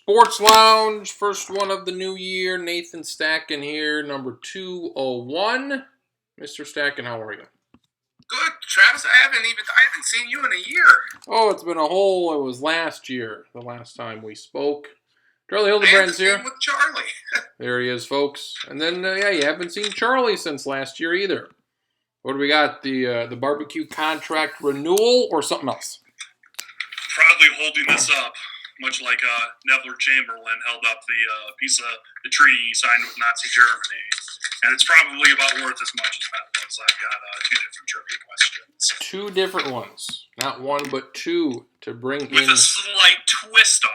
Sports Lounge, first one of the new year. Nathan Stacken here, number 201. Mr. Stacken, how are you? Good, Travis. I haven't seen you in a year. Oh, it was last year, the last time we spoke. Charlie Hildebrand's here. With Charlie. There he is, folks. And then, you haven't seen Charlie since last year either. What do we got? The barbecue contract renewal or something else? Proudly holding this up, much like Neville Chamberlain held up the piece of the treaty he signed with Nazi Germany. And it's probably about worth as much as that was. I've got two different trivia questions. Two different ones. Not one, but two to bring in. With a slight twist on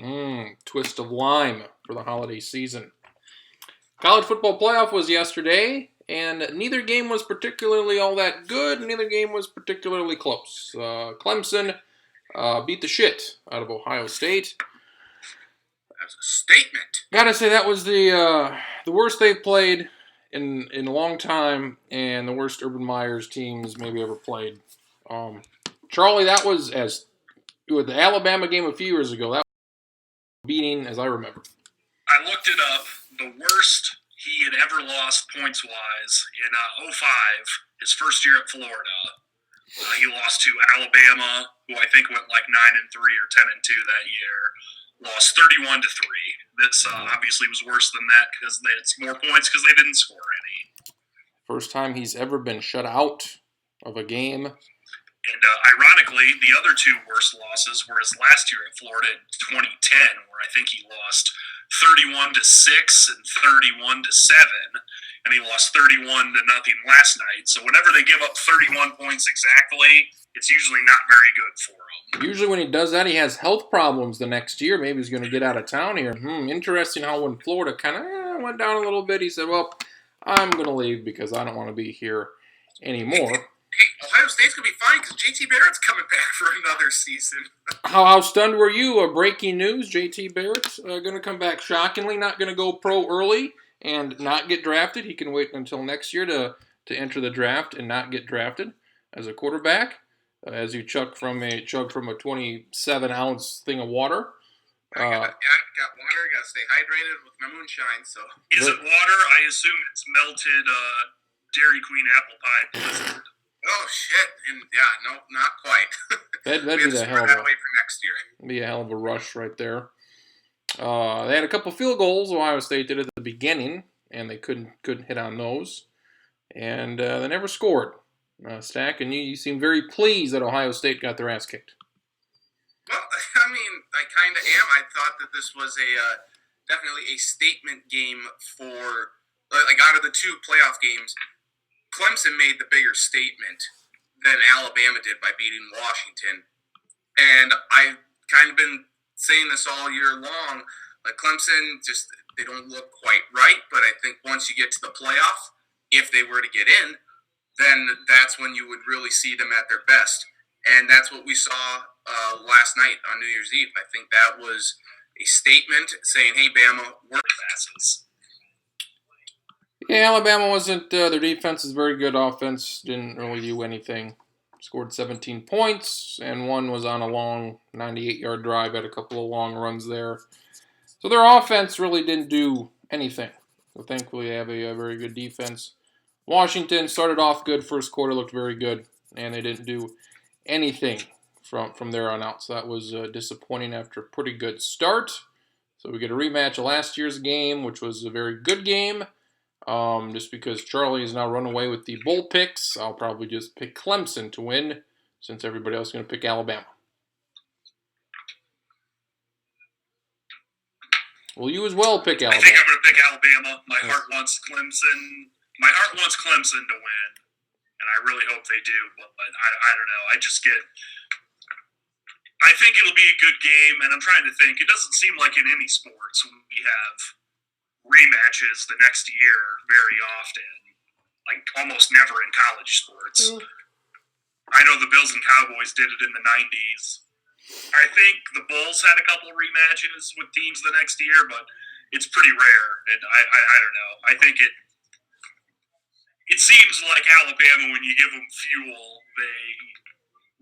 them. Twist of lime for the holiday season. College football playoff was yesterday, and neither game was particularly all that good. Neither game was particularly close. Clemson beat the shit out of Ohio State. That's a statement. Gotta say, that was the worst they've played in a long time, and the worst Urban Meyer's teams maybe ever played. Charlie, that was with the Alabama game a few years ago. That was beating, as I remember. I looked it up. The worst he had ever lost points-wise in 05, his first year at Florida. He lost to Alabama, who I think went like 9-3 or 10-2 that year. Lost 31-3. This obviously was worse than that because it's more points because they didn't score any. First time he's ever been shut out of a game. And ironically, the other two worst losses were his last year at Florida in 2010, where I think he lost 31-6 and 31-7, and he lost 31-0 last night. So whenever they give up 31 points exactly, it's usually not very good for him. Usually when he does that, he has health problems the next year. Maybe he's going to get out of town here. Interesting how when Florida kind of went down a little bit, he said, well, I'm going to leave because I don't want to be here anymore. Hey, Ohio State's going to be fine because JT Barrett's coming back for another season. How stunned were you? Breaking news, JT Barrett's going to come back shockingly, not going to go pro early and not get drafted. He can wait until next year to enter the draft and not get drafted as a quarterback. As you chug from a 27-ounce thing of water. I got water. Got to stay hydrated with my moonshine. So is it water? I assume it's melted Dairy Queen apple pie blizzard. Oh shit! And no, not quite. That'd be the hell of that away for next year. Be a hell of a rush right there. They had a couple field goals. Ohio State did at the beginning, and they couldn't hit on those, and they never scored. Stack, and you seem very pleased that Ohio State got their ass kicked. Well, I mean, I kind of am. I thought that this was definitely a statement game for, out of the two playoff games, Clemson made the bigger statement than Alabama did by beating Washington. And I've kind of been saying this all year long. Like Clemson, they don't look quite right, but I think once you get to the playoff, if they were to get in, then that's when you would really see them at their best. And that's what we saw last night on New Year's Eve. I think that was a statement saying, hey, Bama, we're passes. Yeah, Alabama wasn't, their defense is very good. Offense didn't really do anything. Scored 17 points, and one was on a long 98-yard drive, had a couple of long runs there. So their offense really didn't do anything. So thankfully they have a very good defense. Washington started off good, first quarter looked very good, and they didn't do anything from there on out. So that was disappointing after a pretty good start. So we get a rematch of last year's game, which was a very good game. Just because Charlie has now run away with the bowl picks, I'll probably just pick Clemson to win, since everybody else is going to pick Alabama. Well, you as well pick Alabama. I think I'm going to pick Alabama. My heart wants Clemson. My heart wants Clemson to win, and I really hope they do. But I don't know. I think it'll be a good game, and I'm trying to think. It doesn't seem like in any sports we have rematches the next year very often, like almost never in college sports. I know the Bills and Cowboys did it in the 90s. I think the Bulls had a couple rematches with teams the next year, but it's pretty rare, and I don't know. I think it seems like Alabama, when you give them fuel, they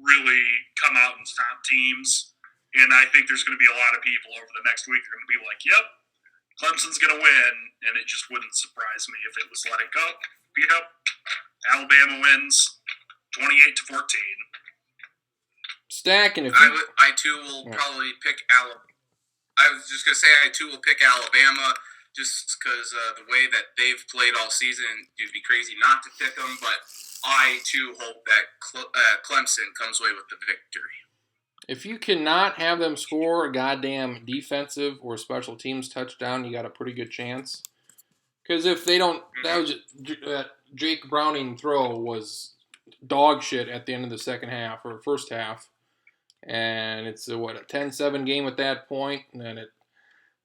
really come out and stop teams. And I think there's going to be a lot of people over the next week that are going to be like, yep, Clemson's going to win. And it just wouldn't surprise me if it was like, oh, yep, Alabama wins 28-14. Stacking. I too will probably pick Alabama. I was just going to say I too will pick Alabama just because the way that they've played all season, it'd be crazy not to pick them. But I too hope that Clemson comes away with the victory. If you cannot have them score a goddamn defensive or special teams touchdown, you got a pretty good chance. Because if they don't, that was Jake Browning throw was dog shit at the end of the second half or first half. And it's a 10-7 game at that point, and then it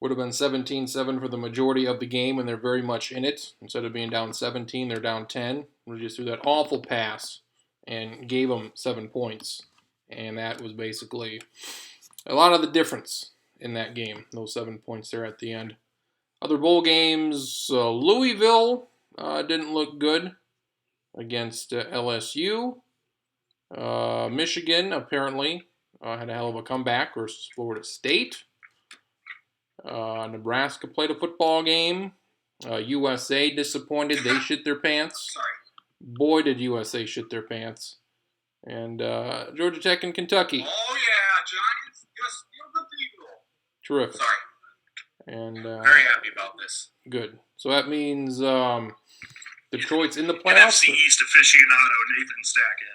would have been 17-7 for the majority of the game, and they're very much in it. Instead of being down 17, they're down 10. We just threw that awful pass and gave them 7 points, and that was basically a lot of the difference in that game, those 7 points there at the end. Other bowl games, Louisville didn't look good against LSU. Michigan, apparently, had a hell of a comeback versus Florida State. Nebraska played a football game. USA disappointed. They shit their pants. Sorry. Boy, did USA shit their pants. And Georgia Tech and Kentucky. Oh, yeah. Giants just steal the deal. Terrific. Sorry. And very happy about this. Good. So that means Detroit's in the playoffs. NFC East aficionado Nathan Stacken.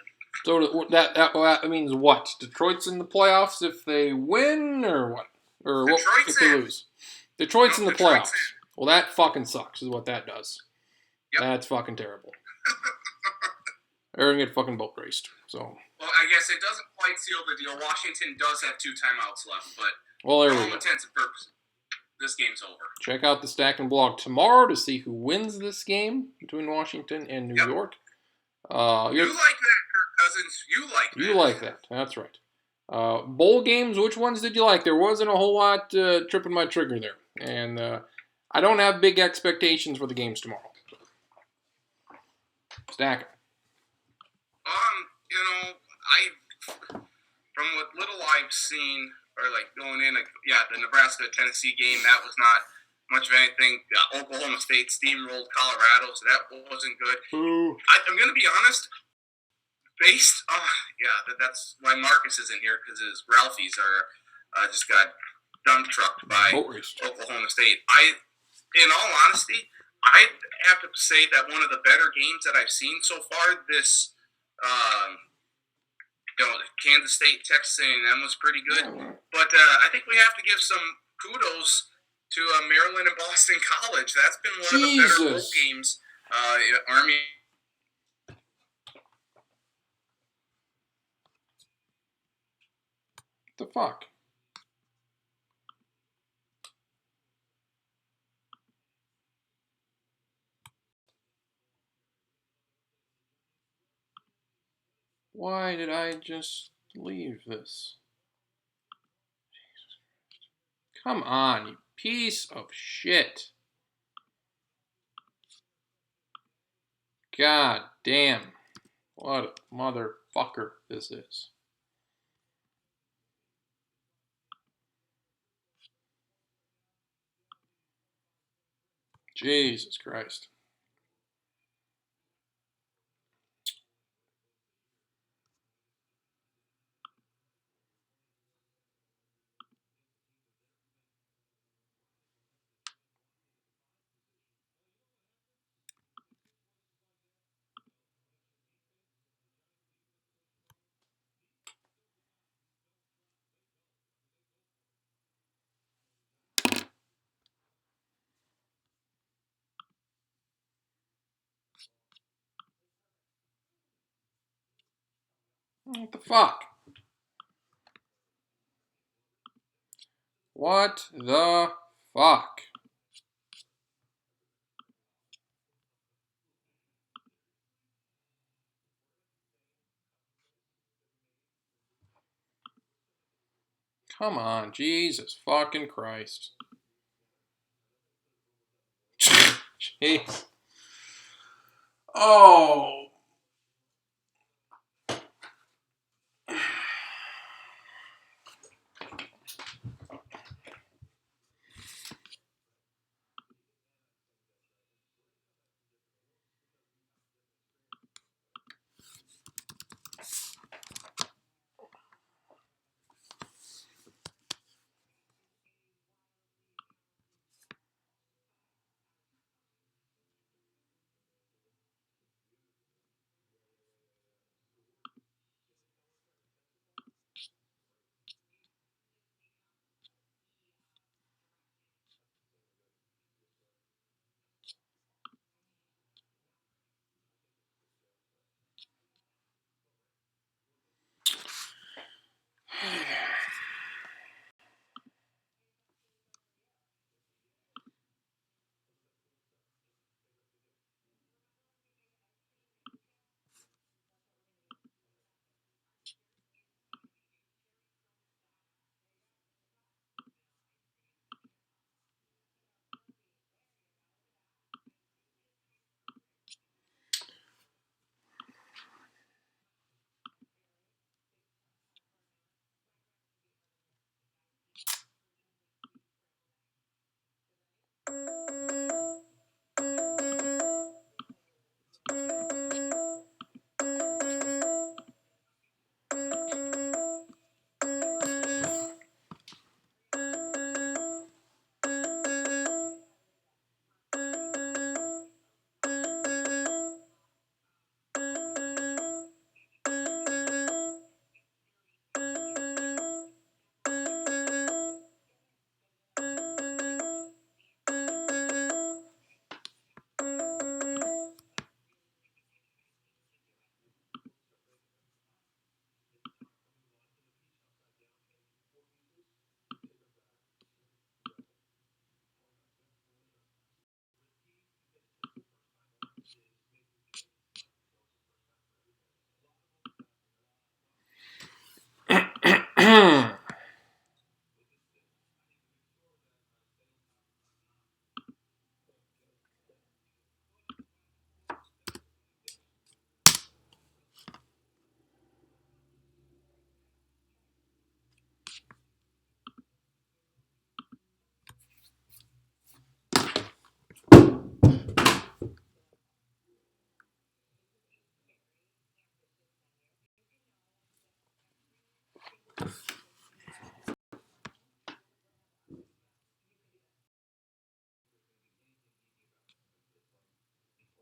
So that means what? Detroit's in the playoffs if they win, or what? Or what if they lose? Detroit's in the playoffs. Well, that fucking sucks, is what that does. Yep. That's fucking terrible. They're gonna get fucking boat raced. So. Well, I guess it doesn't quite seal the deal. Washington does have 2 timeouts left, but well, there for we all go. intents and purposes, this game's over. Check out the Stacking blog tomorrow to see who wins this game between Washington and New York. You like that, Kirk Cousins. You like that. You like that. That's right. Bowl games, which ones did you like? There wasn't a whole lot tripping my trigger there. And I don't have big expectations for the games tomorrow. Stack it. From what little I've seen, or like going in, the Nebraska-Tennessee game, that was not much of anything. Oklahoma State steamrolled Colorado, so that wasn't good. I'm going to be honest. That's why Marcus isn't here, because his Ralphies are just got dump trucked by Oklahoma State. In all honesty, I have to say that one of the better games that I've seen so far this, Kansas State, Texas A&M was pretty good. But I think we have to give some kudos to Maryland and Boston College. That's been one of the better bowl games. Army. The fuck? Why did I just leave this? Jesus Christ. Come on, you piece of shit. God damn. What a motherfucker this is. Jesus Christ. What the fuck? What the fuck? Come on, Jesus fucking Christ. Jeez. Oh.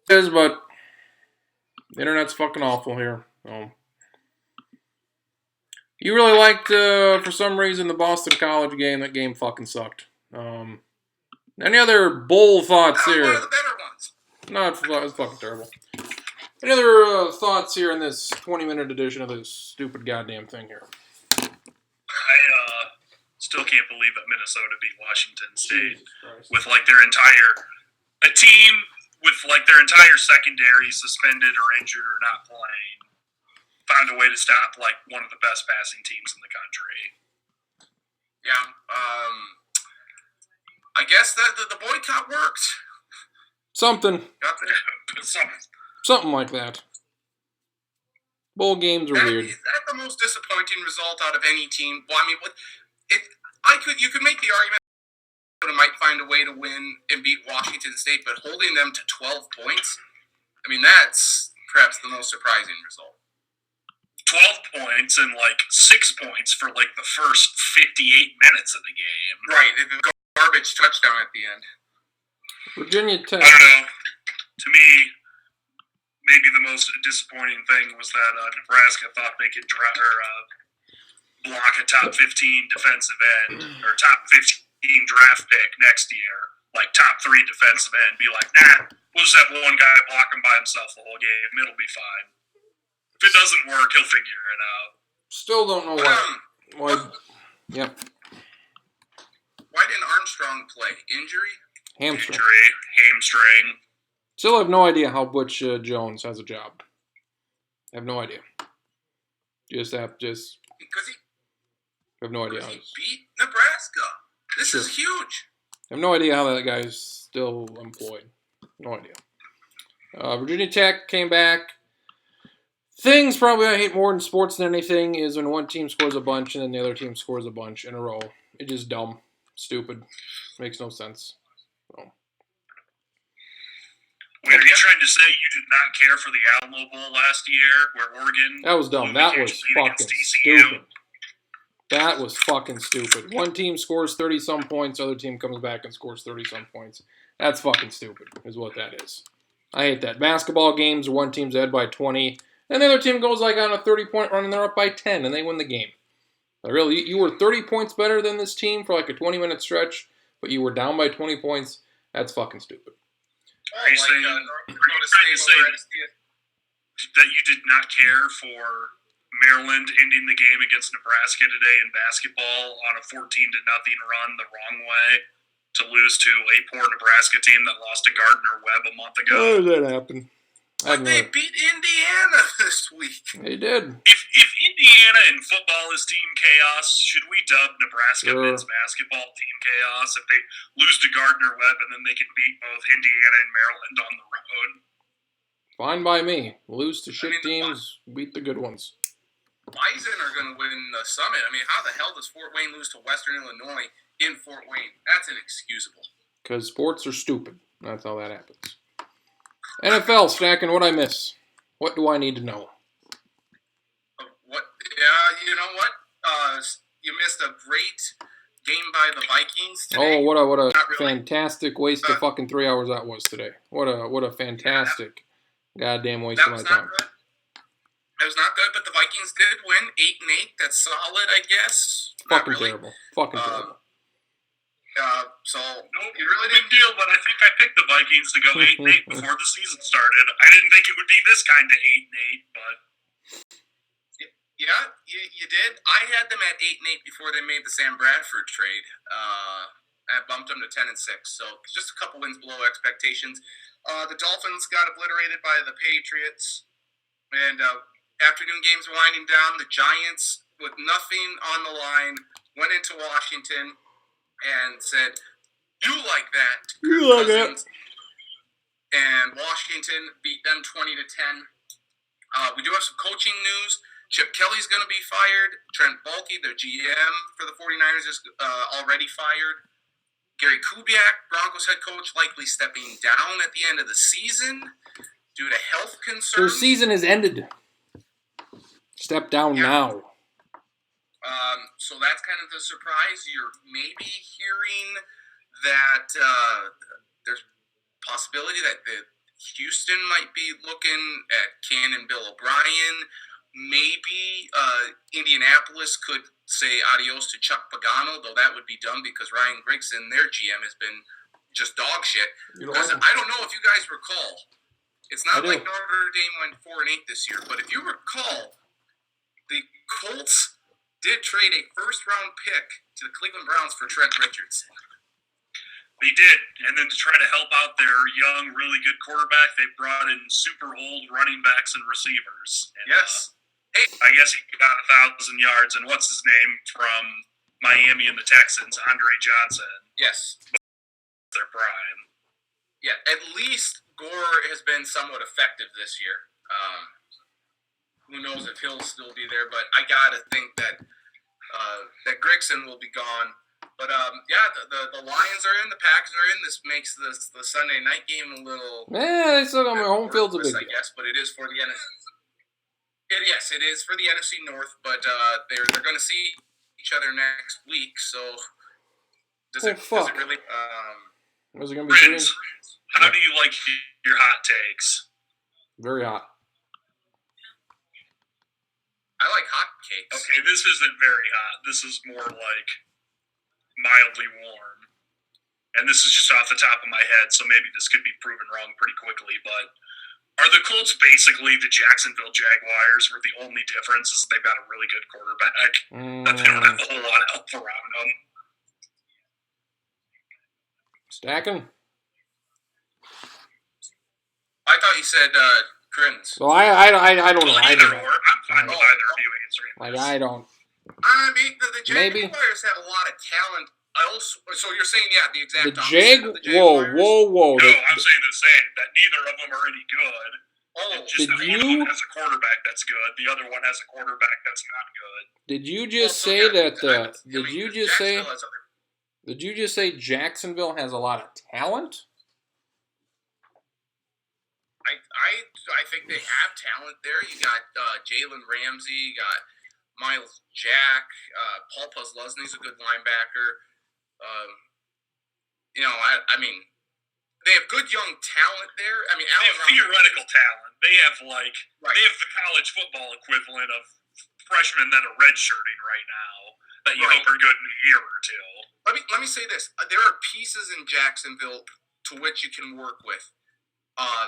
Is, but the internet's fucking awful here. You really liked, for some reason, the Boston College game. That game fucking sucked. Any other bold thoughts That was here? one of the better ones. No, it was fucking terrible. Any other thoughts here in this 20-minute edition of this stupid goddamn thing here? I still can't believe that Minnesota beat Washington State with like their team with like their entire secondary suspended or injured or not playing. Found a way to stop like one of the best passing teams in the country. Yeah. I guess that the boycott worked. Something like that. Bowl games are weird. Is that the most disappointing result out of any team? Well, I mean, you could make the argument that it might find a way to win and beat Washington State, but holding them to 12 points, I mean, that's perhaps the most surprising result. 12 points and like 6 points for like the first 58 minutes of the game. Right, the garbage touchdown at the end. Virginia Tech. I don't know. To me, maybe the most disappointing thing was that Nebraska thought they could block a top 15 defensive end or top 15 draft pick next year, like top 3 defensive end. Be like, nah, we'll just have one guy block him by himself the whole game. It'll be fine. If it doesn't work, he'll figure it out. Still don't know why. Yep. Why didn't Armstrong play? Injury? Hamstring. Hamstring. Still have no idea how Butch Jones has a job. I have no idea. Because he I have no idea. beat Nebraska. This is huge. I have no idea how that guy's still employed. No idea. Virginia Tech came back. Things probably I hate more in sports than anything is when one team scores a bunch and then the other team scores a bunch in a row. It's just dumb. Stupid. Makes no sense. So. Wait, are you trying to say you did not care for the Alamo Bowl last year where Oregon... That was dumb. That was fucking stupid. That was fucking stupid. One team scores 30-some points, other team comes back and scores 30-some points. That's fucking stupid, is what that is. I hate that. Basketball games, one team's ahead by 20, and the other team goes like on a 30-point run and they're up by 10, and they win the game. Like, really, you were 30 points better than this team for like a 20-minute stretch, but you were down by 20 points? That's fucking stupid. Are you trying to say that you did not care for Maryland ending the game against Nebraska today in basketball on a 14-0 run the wrong way to lose to a poor Nebraska team that lost to Gardner Webb a month ago? How did that happen? But they beat Indiana this week. They did. If Indiana in football is Team Chaos, should we dub Nebraska men's basketball Team Chaos if they lose to Gardner Webb and then they can beat both Indiana and Maryland on the road? Fine by me. Lose to shit teams, beat the good ones. Bison are going to win the Summit. I mean, how the hell does Fort Wayne lose to Western Illinois in Fort Wayne? That's inexcusable. Because sports are stupid. That's how that happens. NFL, Stacking, what'd I miss? What do I need to know? You know what? You missed a great game by the Vikings today. Oh, what a fantastic waste of fucking 3 hours that was today. What a fantastic goddamn waste of my time. Good. It was not good, but the Vikings did win 8-8. That's solid, I guess. Fucking terrible. Fucking terrible. So nope, you really didn't deal, but I think I picked the Vikings to go 8-8 before the season started. I didn't think it would be this kind of 8-8, but yeah, you did. I had them at 8-8 before they made the Sam Bradford trade. I bumped them to 10-6, so just a couple wins below expectations. The Dolphins got obliterated by the Patriots, and afternoon games winding down. The Giants with nothing on the line, went into Washington and said, "You like that, Kirk Cousins," and Washington beat them 20-10. We do have some coaching news. Chip Kelly's going to be fired. Trent Baalke, the GM for the 49ers, is already fired. Gary Kubiak, Broncos head coach, likely stepping down at the end of the season due to health concerns. Their season has ended. Step down now. So that's kind of the surprise. You're maybe hearing that there's possibility that Houston might be looking at Cannon Bill O'Brien. Maybe Indianapolis could say adios to Chuck Pagano, though that would be dumb because Ryan Grigson, their GM, has been just dog shit. Because I don't know if you guys recall. It's not like Notre Dame went 4-8 this year, but if you recall, the Colts did trade a first-round pick to the Cleveland Browns for Trent Richardson. They did, and then to try to help out their young, really good quarterback, they brought in super old running backs and receivers. And, yes. I guess he got 1,000 yards, and what's his name from Miami and the Texans, Andre Johnson. Yes. Their prime. Yeah, at least Gore has been somewhat effective this year. Who knows if he'll still be there, but I gotta think that that Grigson will be gone. But the Lions are in, the Packers are in. This makes the Sunday night game a little. They still got their home field's a big deal. I guess, but it is for the NFC. Yes, it is for the NFC North, but they're going to see each other next week. So does it really? Was it going to be? Kriens, how do you like your hot takes? Very hot. I like hot cakes. Okay, this isn't very hot. This is more like mildly warm. And this is just off the top of my head, so maybe this could be proven wrong pretty quickly, but are the Colts basically the Jacksonville Jaguars, where the only difference is they've got a really good quarterback, that they don't have a whole lot of help around them? Stacking? I thought you said Kriens. Well, I don't know. Either or. I'm fine with either of you answering this. I don't. I mean, the Jaguars have a lot of talent. So you're saying, the exact opposite of the Jaguars? Whoa. No, I'm saying the same, that neither of them are any good. It's just that one of them has a quarterback that's good, the other one has a quarterback that's not good. Did you just say that? Did you just say Jacksonville has a lot of talent? I think they have talent there. You got Jalen Ramsey, you got Miles Jack, Paul Posluszny's a good linebacker. I mean, they have good young talent there. I mean, they have theoretical talent. They have they have the college football equivalent of freshmen that are redshirting right now that you hope are good in a year or two. Let me say this: there are pieces in Jacksonville to which you can work with.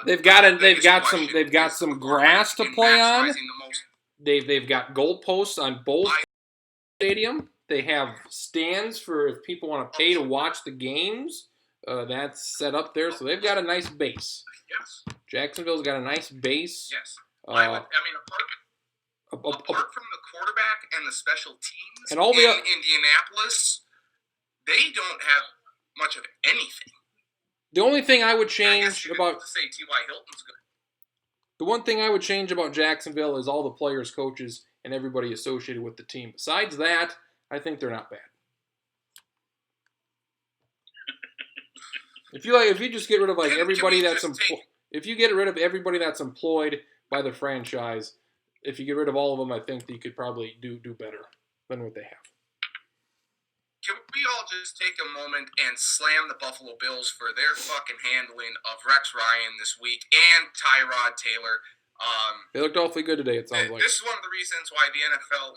They've got some grass to play on. They've got goalposts on both stadium. They have stands for if people want to pay to watch the games. That's set up there, so they've got a nice base. Yes. Jacksonville's got a nice base. Yes. Apart from the quarterback and the special teams and all the Indianapolis, they don't have much of anything. The only thing I would change about say T.Y. Hilton's good. The one thing I would change about Jacksonville is all the players, coaches, and everybody associated with the team. Besides that, I think they're not bad. If you just get rid of everybody that's if you get rid of everybody that's employed by the franchise, if you get rid of all of them, I think that you could probably do better than what they have. Can we all just take a moment and slam the Buffalo Bills for their fucking handling of Rex Ryan this week and Tyrod Taylor? They looked awfully good today, it sounds like. This is one of the reasons why the NFL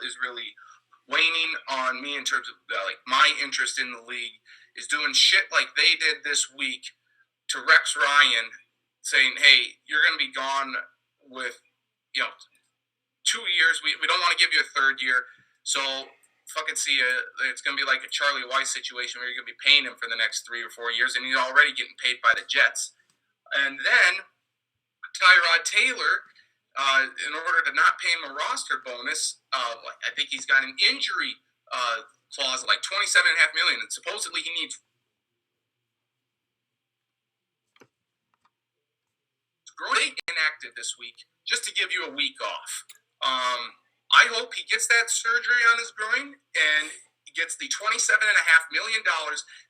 is really waning on me in terms of my interest in the league, is doing shit like they did this week to Rex Ryan, saying, hey, you're going to be gone with 2 years. We don't want to give you a third year, so fucking see ya. It's going to be like a Charlie Weiss situation where you're going to be paying him for the next 3 or 4 years, and he's already getting paid by the Jets. And then Tyrod Taylor, in order to not pay him a roster bonus. I think he's got an injury clause of like $27.5 million, and supposedly he needs growing inactive this week just to give you a week off. I hope he gets that surgery on his groin and gets the $27.5 million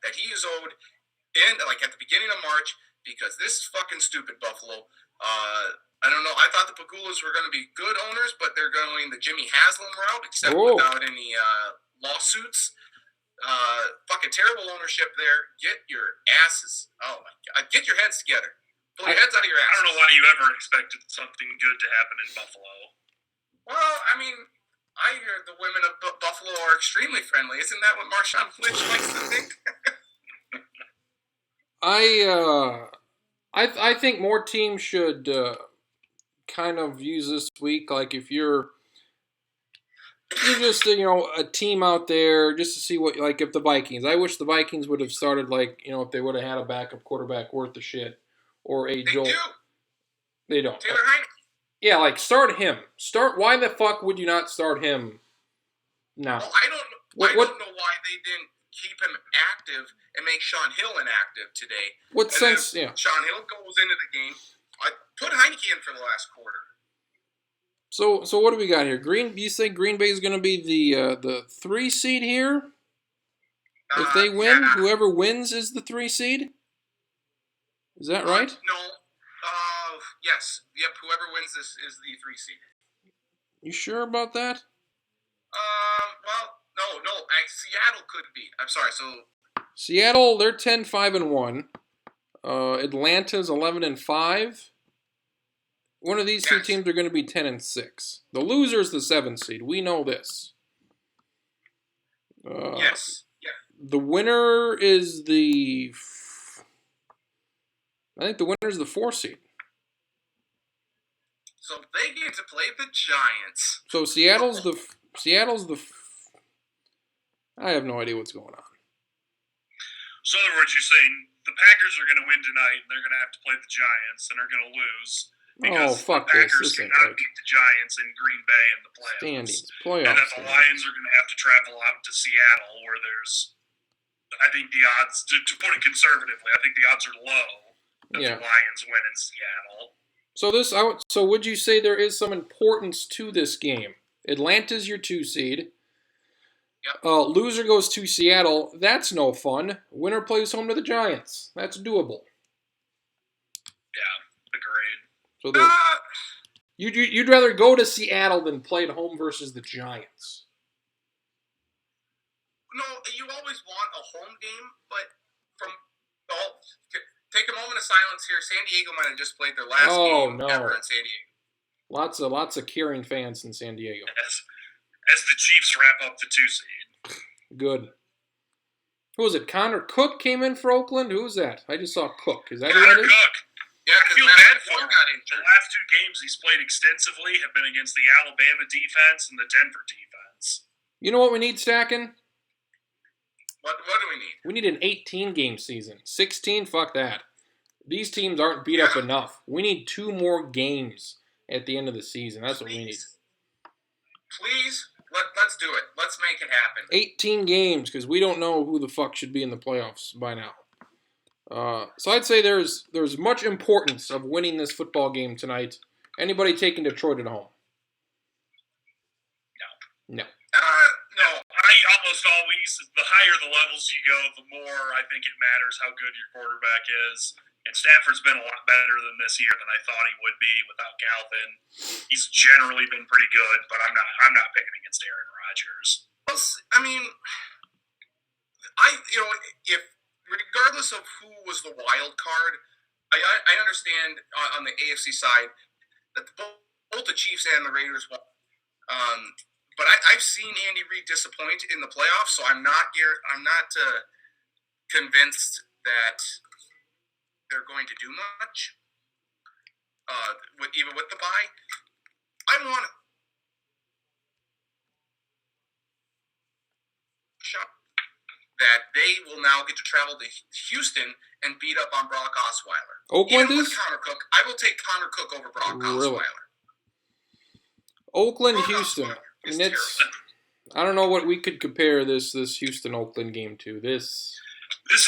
that he is owed at the beginning of March, because this is fucking stupid, Buffalo. I don't know. I thought the Pagulas were going to be good owners, but they're going the Jimmy Haslam route, except without any lawsuits. Fucking terrible ownership there. Get your asses. Oh my God. Get your heads together. Pull your heads out of your asses. I don't know why you ever expected something good to happen in Buffalo. Well, I mean, I hear the women of Buffalo are extremely friendly. Isn't that what Marshawn Lynch likes to think? I think more teams should kind of use this week. Like if you're just a team out there just to see what, like if the Vikings. I wish the Vikings would have started if they would have had a backup quarterback worth the shit or a Joel. They don't. Taylor Heineke. Yeah, start him. Why the fuck would you not start him now? Well, I don't know why they didn't keep him active and make Sean Hill inactive today. What sense? Yeah. Sean Hill goes into the game. I put Heineke in for the last quarter. So what do we got here? You say Green Bay is going to be the 3 seed here? If they win, whoever wins is the 3 seed? Is that right? No. Yes. Yep, whoever wins this is the 3 seed. You sure about that? Well, no. Seattle could be. I'm sorry, so... Seattle, they're 10-5-1. Atlanta's 11-5. One of these two teams are going to be 10-6. The loser's the 7 seed. We know this. Yes. Yeah. The winner is I think the winner is the 4 seed. So they get to play the Giants. So Seattle's the. I have no idea what's going on. So in other words, you're saying the Packers are going to win tonight, and they're going to have to play the Giants, and they're going to lose because fuck the Packers this. cannot beat the Giants in Green Bay in the playoffs. Standings, and that the Lions are going to have to travel out to Seattle, where there's, I think the odds, to put it conservatively, I think the odds are low that the Lions win in Seattle. So would you say there is some importance to this game? Atlanta's your 2 seed. Yep. Loser goes to Seattle. That's no fun. Winner plays home to the Giants. That's doable. Yeah, agreed. So you'd rather go to Seattle than play at home versus the Giants. No, you always want a home game, but take a moment of silence here. San Diego might have just played their last game ever in San Diego. Lots of Kriens fans in San Diego. As the Chiefs wrap up the 2 seed. Good. Who was it? Connor Cook came in for Oakland? Who was that? I just saw Cook. Is that who that is? Cook. Yeah, I feel bad for him. The last 2 games he's played extensively have been against the Alabama defense and the Denver defense. You know what we need, Stacken? What do we need? We need an 18-game season. 16, fuck that. These teams aren't beat up enough. We need 2 more games at the end of the season. That's what we need. Please, let's do it. Let's make it happen. 18 games, because we don't know who the fuck should be in the playoffs by now. So I'd say there's much importance of winning this football game tonight. Anybody taking Detroit at home? No. No. I almost always, the higher the levels you go, the more I think it matters how good your quarterback is. And Stafford's been a lot better than this year than I thought he would be without Calvin. He's generally been pretty good, but I'm not picking against Aaron Rodgers. I mean, if regardless of who was the wild card, I understand on the AFC side that both the Chiefs and the Raiders won. But I've seen Andy Reid disappoint in the playoffs, so I'm not convinced that they're going to do much. Even with the bye, I want that they will now get to travel to Houston and beat up on Brock Osweiler. Oakland Even is? with Connor Cook, I will take Connor Cook over Brock Osweiler. Oakland, Oh, no, Houston. it's And it's I don't know what we could compare this Houston Oakland game to. This is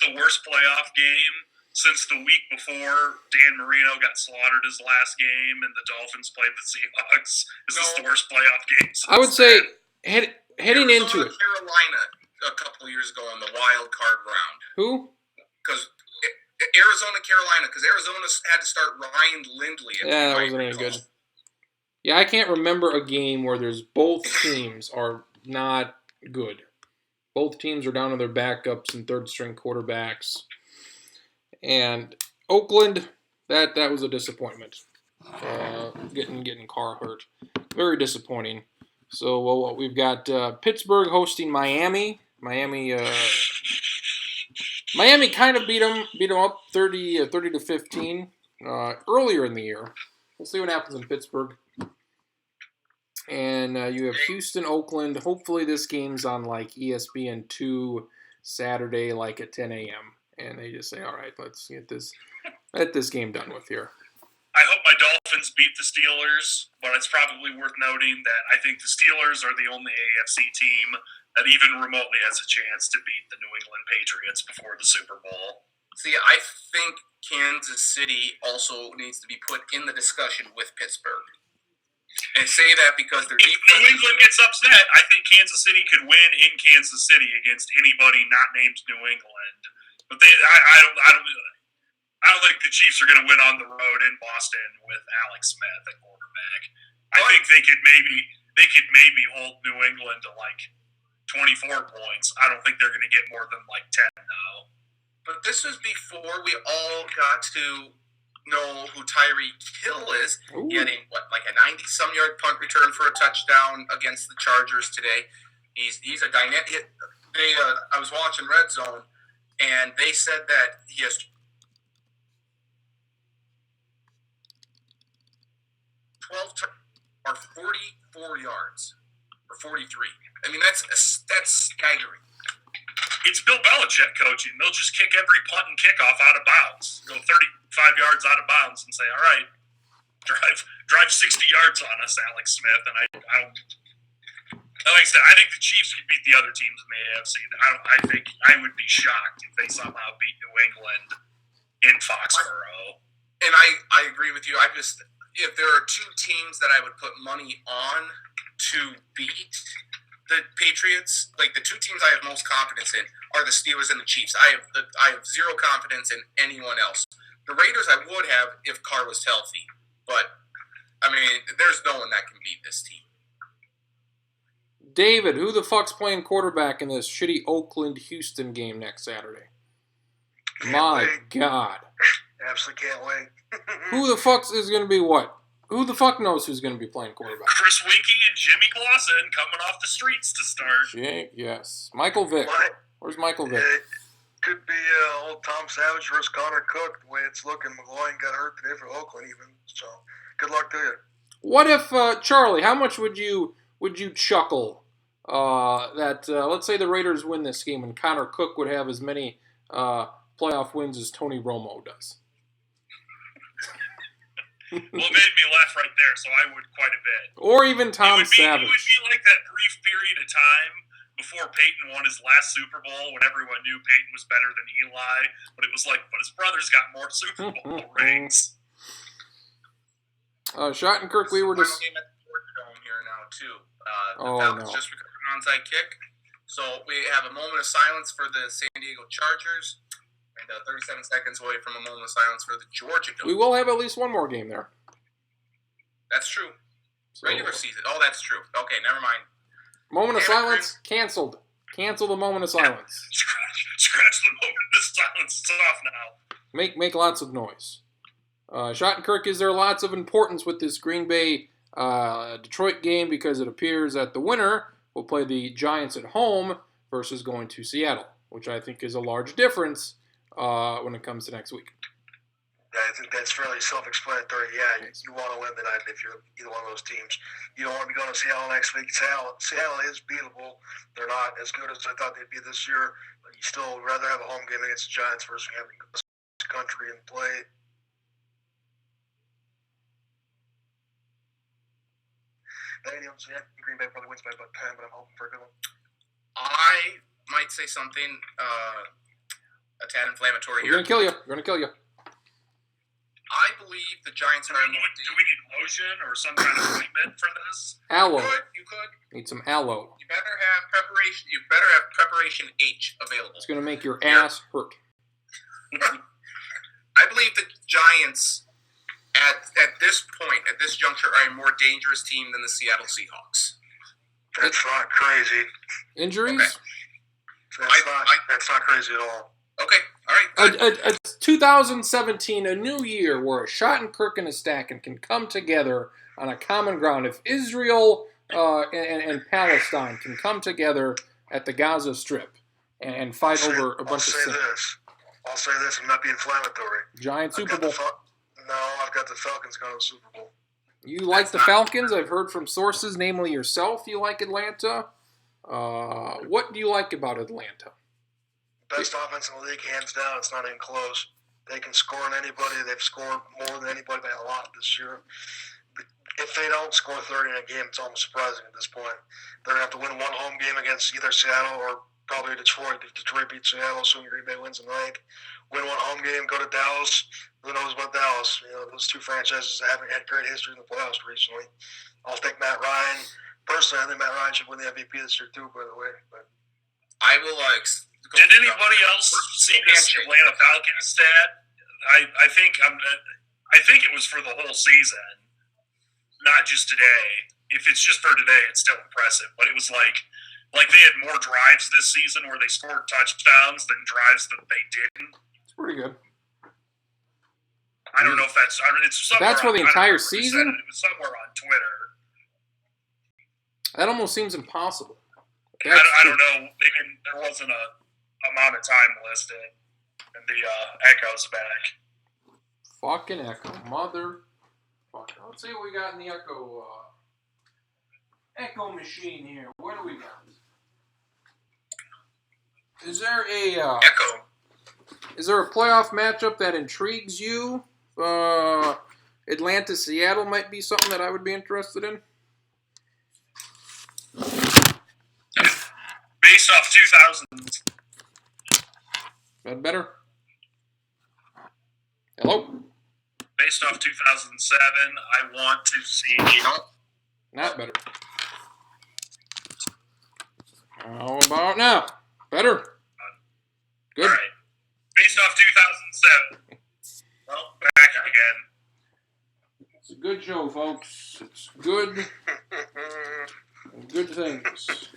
the worst playoff game since the week before Dan Marino got slaughtered his last game and the Dolphins played the Seahawks. Is this the worst playoff game? I would say heading into it. Carolina a couple years ago in the wild card round. Who? Because Arizona, Carolina, because Arizona had to start Ryan Lindley. Yeah, that wasn't any good. Yeah, I can't remember a game where there's both teams are not good. Both teams are down to their backups and third-string quarterbacks. And Oakland, that was a disappointment. Getting Carr hurt. Very disappointing. So we've got Pittsburgh hosting Miami. Miami kind of beat them up 30 to 15 earlier in the year. We'll see what happens in Pittsburgh. And you have Houston, Oakland. Hopefully this game's on like ESPN2 Saturday, like at 10 a.m. And they just say, all right, let's get this game done with here. I hope my Dolphins beat the Steelers, but it's probably worth noting that I think the Steelers are the only AFC team that even remotely has a chance to beat the New England Patriots before the Super Bowl. See, I think Kansas City also needs to be put in the discussion with Pittsburgh. And say that because they're if New England gets upset, I think Kansas City could win in Kansas City against anybody not named New England. But I don't think the Chiefs are going to win on the road in Boston with Alex Smith at quarterback. I think they could maybe hold New England to like 24 points. I don't think they're going to get more than like 10 now. But this was before we all got to know who Tyreek Hill is. Ooh. Getting like a 90-some yard punt return for a touchdown against the Chargers today. He's a dynamic. I was watching Red Zone, and they said that he has 12 or 44 yards or 43. I mean that's staggering. It's Bill Belichick coaching. They'll just kick every punt and kickoff out of bounds. Go 35 yards out of bounds and say, all right, drive 60 yards on us, Alex Smith. And I don't, like I said, I think the Chiefs could beat the other teams in the AFC. I think I would be shocked if they somehow beat New England in Foxborough. And I agree with you. If there are two teams that I would put money on to beat the Patriots, like the two teams I have most confidence in are the Steelers and the Chiefs. I have zero confidence in anyone else. The Raiders I would have if Carr was healthy, but I mean, there's no one that can beat this team. David, who the fuck's playing quarterback in this shitty Oakland-Houston game next Saturday? My God. Absolutely can't wait. Who the fuck is going to be what? Who the fuck knows who's going to be playing quarterback? Chris Winkie and Jimmy Clausen coming off the streets to start. Yes. Michael Vick. What? Where's Michael Vick? It could be old Tom Savage versus Connor Cook, the way it's looking. McGloin got hurt today for Oakland even. So, good luck to you. What if, Charlie, how much would you chuckle that, let's say the Raiders win this game and Connor Cook would have as many playoff wins as Tony Romo does? Well, it made me laugh right there, so I would quite a bit. Or even Tom Savage. It would be like that brief period of time before Peyton won his last Super Bowl when everyone knew Peyton was better than Eli, but it was like, but his brother's got more Super Bowl rings. Schottenkirk, we were just... Final game at the Georgia Dome here now, too. No. Just recovered an onside kick. So we have a moment of silence for the San Diego Chargers. And 37 seconds away from a moment of silence for the Georgia Dome. We will have at least one more game there. That's true. So, Regular season. Oh, that's true. Okay, never mind. Moment of silence, canceled. Cancel the moment of silence. Scratch the moment of silence. It's off now. Make lots of noise. Schottenkirk, is there lots of importance with this Green Bay Detroit game because it appears that the winner will play the Giants at home versus going to Seattle, which I think is a large difference when it comes to next week. Yeah, I think that's fairly self-explanatory. Yeah, you want to win tonight if you're either one of those teams. You don't want to be going to Seattle next week. Seattle is beatable. They're not as good as I thought they'd be this year, but you still would rather have a home game against the Giants versus having the country and play. stadiums. Yeah, Green Bay probably wins by about 10, but I'm hoping for a good one. I might say something a tad inflammatory We're here. gonna kill you. We're gonna kill you. I believe the Giants are Do we need lotion or some kind of ointment for this? Aloe. You could. Need some aloe. You better have preparation. You better have preparation H available. It's gonna make your ass hurt. I believe the Giants at this point, at this juncture, are a more dangerous team than the Seattle Seahawks. That's not crazy. Injuries? Okay. That's not crazy at all. Okay, all right. A 2017, a new year where a Schottenkirk and a Stacken can come together on a common ground. If Israel and Palestine can come together at the Gaza Strip and fight over a bunch of sin. I'll say this and not be inflammatory. Giant Super Bowl. I've got the Falcons going to the Super Bowl. You like the Falcons? I've heard from sources, namely yourself, you like Atlanta. What do you like about Atlanta? Best offense in the league, hands down. It's not even close. They can score on anybody. They've scored more than anybody by a lot this year. If they don't score 30 in a game, it's almost surprising at this point. They're going to have to win one home game against either Seattle or probably Detroit. If Detroit beats Seattle, assuming Green Bay wins tonight, win one home game, go to Dallas. Who knows about Dallas? You know, those two franchises haven't had great history in the playoffs recently. I'll take Matt Ryan. Personally, I think Matt Ryan should win the MVP this year too, by the way. But I will Did anybody else see this Atlanta Falcons stat? I think it was for the whole season, not just today. If it's just for today, it's still impressive. But it was like they had more drives this season where they scored touchdowns than drives that they didn't. It's pretty good. I don't know if that's. It's somewhere. That's for the entire season? It was somewhere on Twitter. That almost seems impossible. I don't know. There wasn't a amount of time listed, and the echo's back. Fucking echo, motherfucker. Let's see what we got in the echo machine here. What do we got? Is there a echo? Is there a playoff matchup that intrigues you? Atlanta, Seattle might be something that I would be interested in. Based off 2000s. That better? Hello? Based off 2007, I want to see. Not better. How about now? Better? Good. All right. Based off 2007. Well, back again. It's a good show, folks. It's good. Good things.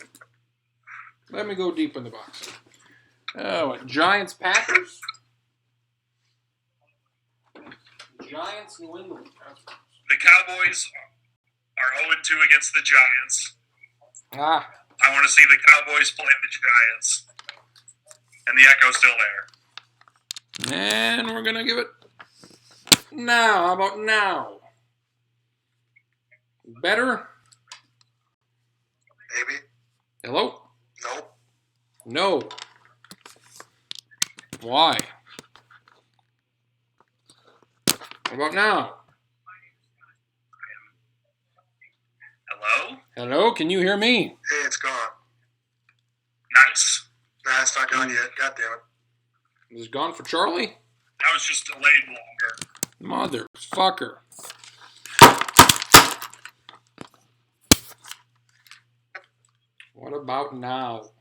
Let me go deep in the box. Giants, Packers? Giants, New England. The Cowboys are 0-2 against the Giants. I want to see the Cowboys play the Giants. And the echo's still there. And we're going to give it now. How about now? Better? Maybe. Hello? Nope. No. Why? How about now? Hello? Hello? Can you hear me? Hey, it's gone. Nice. Nah, it's not gone yet. God damn it. Is it gone for Charlie? That was just delayed longer. Motherfucker. What about now?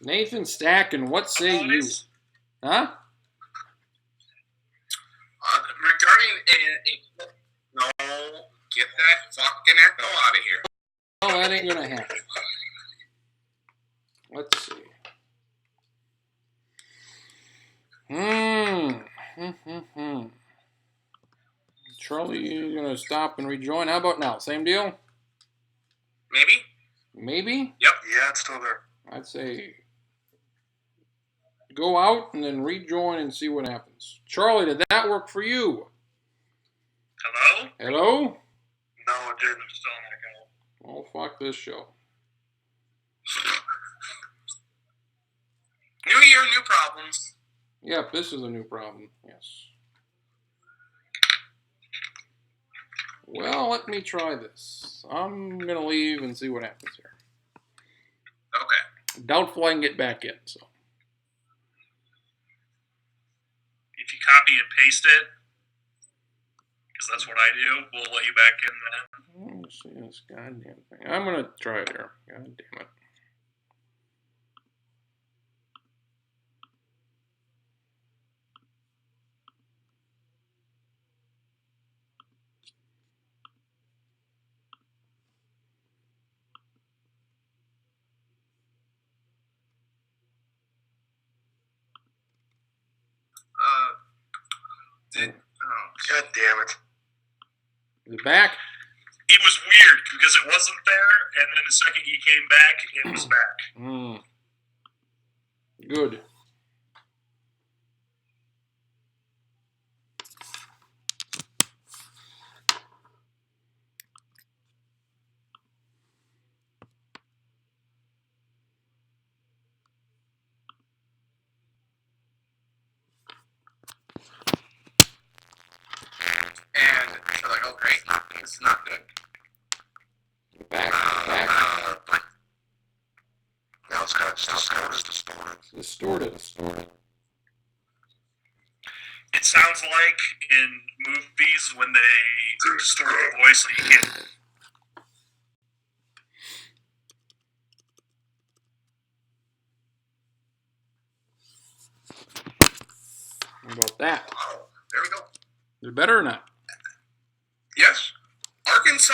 Nathan Stacken, what say you? Huh? Regarding no, get that fucking echo out of here. Oh, that ain't gonna happen. Let's see. Charlie, you're gonna stop and rejoin. How about now? Same deal? Maybe? Maybe? Yep. Yeah, it's still there. I'd say go out and then rejoin and see what happens. Charlie, did that work for you? Hello? Hello? No, it didn't. I'm still in echo. Oh, fuck this show. New year, new problems. Yep, this is a new problem. Yes. Well, let me try this. I'm going to leave and see what happens here. Okay. Doubtful I can get back in, so. If you copy and paste it, because that's what I do, we'll let you back in then. Let me see this goddamn thing. I'm going to try it here. God damn it. God damn it. Is it back? It was weird because it wasn't there, and then the second you came back, it was back. Good. And they're like, oh, great. This is not good. Back. Now it's kind of distorted. Distorted. It sounds like in movies when they distort the voice so you can't. How about that? Oh, there we go. Is it better or not? Yes. Arkansas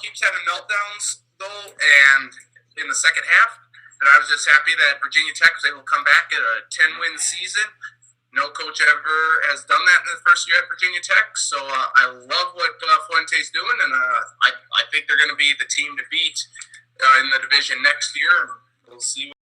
keeps having meltdowns though, and in the second half. And I was just happy that Virginia Tech was able to come back at a 10-win season. No coach ever has done that in the first year at Virginia Tech. So I love what Fuente's doing, and I think they're going to be the team to beat in the division next year. And we'll see.